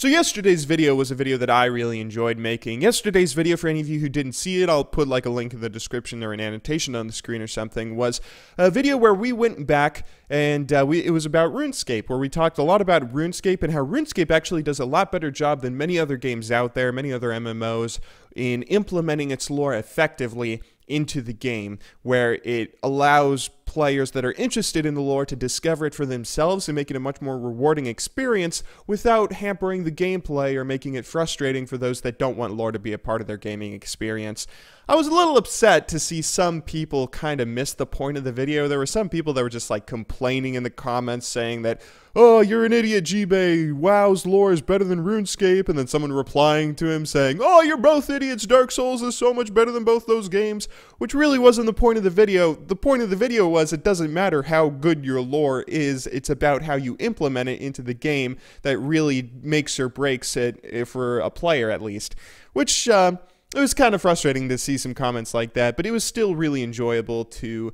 So yesterday's video was a video that I really enjoyed making. Yesterday's video, for any of you who didn't see it, I'll put like a link in the description or an annotation on the screen or something, was a video where we went back and it was about RuneScape, where we talked a lot about RuneScape and how RuneScape actually does a lot better job than many other games out there, many other MMOs, in implementing its lore effectively into the game, where it allows players that are interested in the lore to discover it for themselves and make it a much more rewarding experience without hampering the gameplay or making it frustrating for those that don't want lore to be a part of their gaming experience. I was a little upset to see some people kind of miss the point of the video. There were some people that were just like complaining in the comments saying that, "Oh, you're an idiot, G-Bay. WoW's lore is better than RuneScape." And then someone replying to him saying, "Oh, you're both idiots. Dark Souls is so much better than both those games," which really wasn't the point of the video. The point of the video was it doesn't matter how good your lore is. It's about how you implement it into the game that really makes or breaks it for a player, at least. Which, it was kind of frustrating to see some comments like that, but it was still really enjoyable to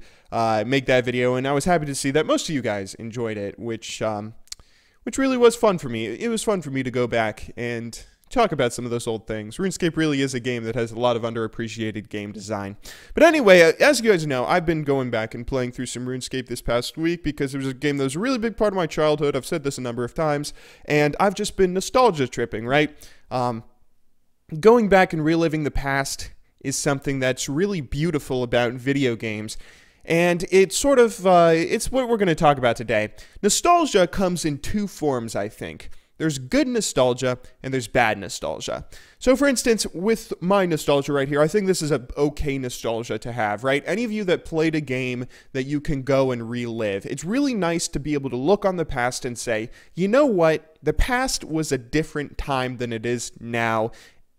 make that video, and I was happy to see that most of you guys enjoyed it, which really was fun for me. It was fun for me to go back and talk about some of those old things. RuneScape really is a game that has a lot of underappreciated game design. But anyway, as you guys know, I've been going back and playing through some RuneScape this past week because it was a game that was a really big part of my childhood. I've said this a number of times, and I've just been nostalgia tripping, right? Going back and reliving the past is something that's really beautiful about video games. And it's sort of, it's what we're going to talk about today. Nostalgia comes in two forms, I think. There's good nostalgia and there's bad nostalgia. So for instance, with my nostalgia right here, I think this is an okay nostalgia to have, right? Any of you that played a game that you can go and relive, it's really nice to be able to look on the past and say, you know what? The past was a different time than it is now.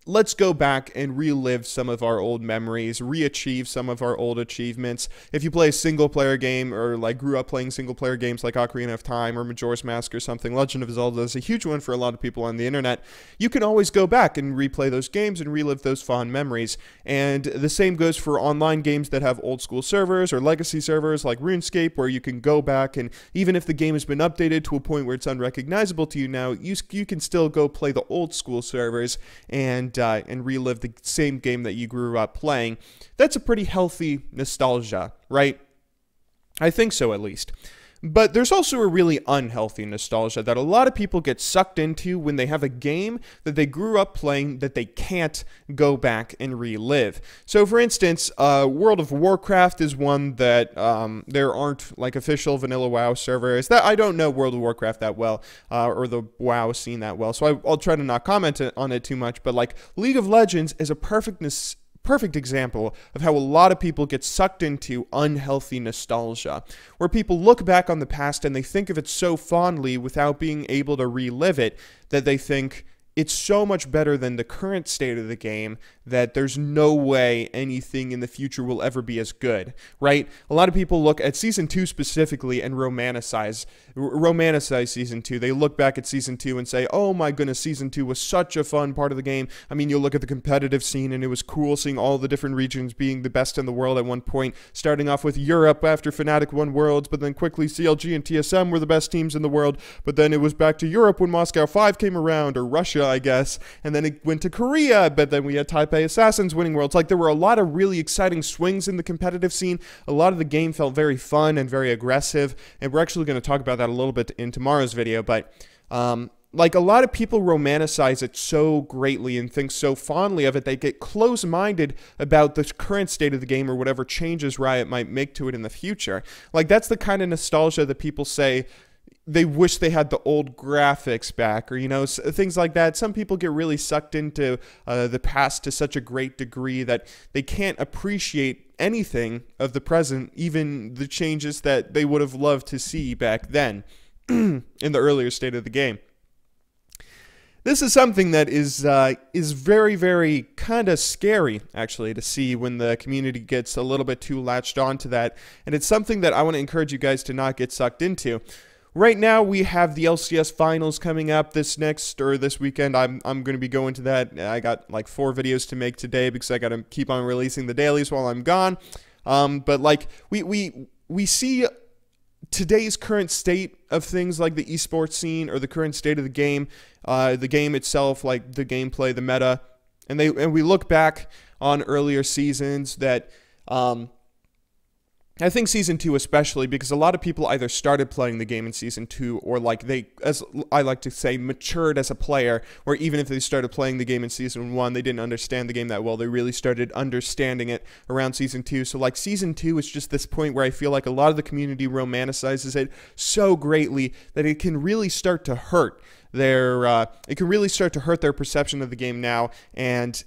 Let's go back and relive some of our old memories, re-achieve some of our old achievements. If you play a single-player game or like grew up playing single-player games like Ocarina of Time or Majora's Mask or something, Legend of Zelda is a huge one for a lot of people on the internet. You can always go back and replay those games and relive those fond memories. And the same goes for online games that have old-school servers or legacy servers like RuneScape, where you can go back and even if the game has been updated to a point where it's unrecognizable to you now, you can still go play the old-school servers and relive the same game that you grew up playing. That's a pretty healthy nostalgia, right? I think so, at least. But there's also a really unhealthy nostalgia that a lot of people get sucked into when they have a game that they grew up playing that they can't go back and relive. So for instance, World of Warcraft is one that there aren't like official vanilla WoW servers. That I don't know World of Warcraft that well, or the WoW scene that well, so I'll try to not comment on it too much, but like League of Legends is a perfect example of how a lot of people get sucked into unhealthy nostalgia, where people look back on the past and they think of it so fondly without being able to relive it that they think it's so much better than the current state of the game that there's no way anything in the future will ever be as good, right? A lot of people look at Season 2 specifically and romanticize Season 2. They look back at Season 2 and say, oh my goodness, Season 2 was such a fun part of the game. I mean, you'll look at the competitive scene and it was cool seeing all the different regions being the best in the world at one point, starting off with Europe after Fnatic won Worlds, but then quickly CLG and TSM were the best teams in the world, but then it was back to Europe when Moscow 5 came around, or Russia, I guess, and then it went to Korea, but then we had Taipei Assassins winning Worlds. Like, there were a lot of really exciting swings in the competitive scene. A lot of the game felt very fun and very aggressive, and we're actually going to talk about that a little bit in tomorrow's video, but like, a lot of people romanticize it so greatly and think so fondly of it, they get close-minded about the current state of the game or whatever changes Riot might make to it in the future. Like, that's the kind of nostalgia that people say they wish they had the old graphics back, or, you know, things like that. Some people get really sucked into the past to such a great degree that they can't appreciate anything of the present, even the changes that they would have loved to see back then in the earlier state of the game. This is something that is very, very kind of scary, actually, to see when the community gets a little bit too latched onto that, and it's something that I want to encourage you guys to not get sucked into. Right now, we have the LCS finals coming up this weekend. I'm going to be going to that. I got like 4 videos to make today because I got to keep on releasing the dailies while I'm gone. But like we see today's current state of things, like the esports scene or the current state of the game itself, like the gameplay, the meta, and we look back on earlier seasons that I think Season 2 especially, because a lot of people either started playing the game in Season 2 or, like, they, as I like to say, matured as a player, or even if they started playing the game in Season 1, they didn't understand the game that well. They really started understanding it around Season 2. So, like, Season 2 is just this point where I feel like a lot of the community romanticizes it so greatly that it can really start to hurt their perception of the game now, and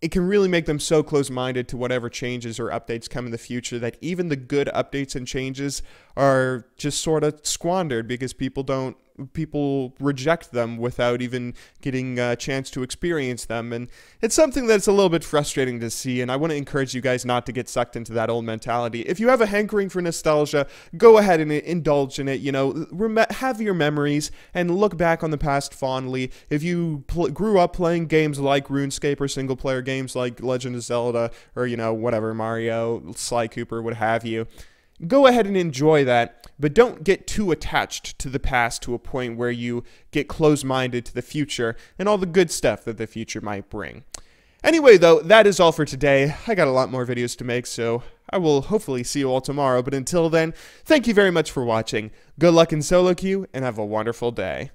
it can really make them so close-minded to whatever changes or updates come in the future that even the good updates and changes are just sort of squandered because people reject them without even getting a chance to experience them. And it's something that's a little bit frustrating to see, and I want to encourage you guys not to get sucked into that old mentality. If you have a hankering for nostalgia, go ahead and indulge in it. You know, have your memories and look back on the past fondly. If you grew up playing games like RuneScape or single-player games like Legend of Zelda or, you know, whatever, Mario, Sly Cooper, what have you, go ahead and enjoy that, but don't get too attached to the past to a point where you get close-minded to the future and all the good stuff that the future might bring. Anyway, though, that is all for today. I got a lot more videos to make, so I will hopefully see you all tomorrow. But until then, thank you very much for watching. Good luck in solo queue, and have a wonderful day.